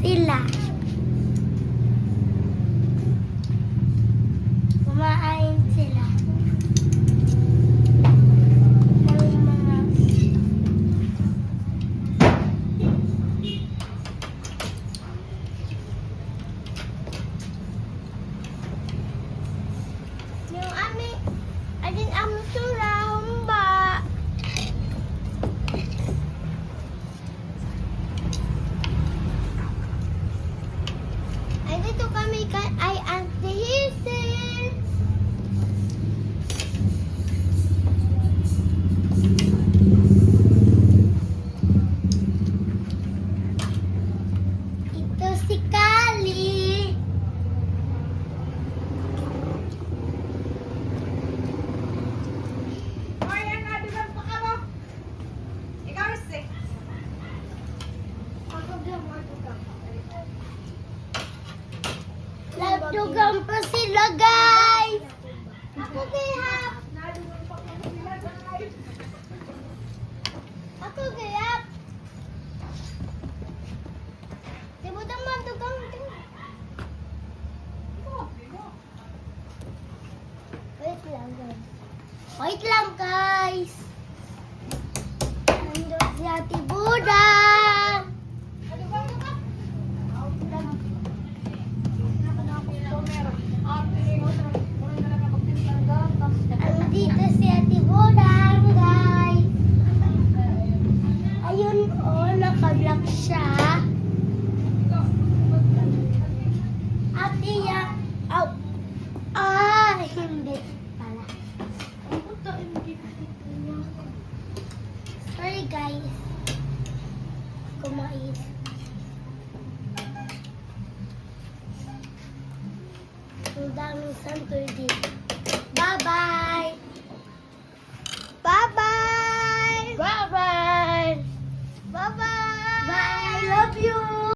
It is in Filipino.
sila. Kumain sila. Ng mga yung aming alin ang sura humba. Ay dito kami ay Auntie Hazel. Ito si Kali. Nagdugang pa sila, guys. Ako gayap. Ako gayap. Di mo naman dugang. Wait lang, guys. Wait lang, guys. Nandun si Ate Budang. Andito si Ate Budang, guys. Ayun, oh, naka-block siya. Ate ya, oh. Hindi pala. Sorry, guys. Kumain. Ang daming santur dito.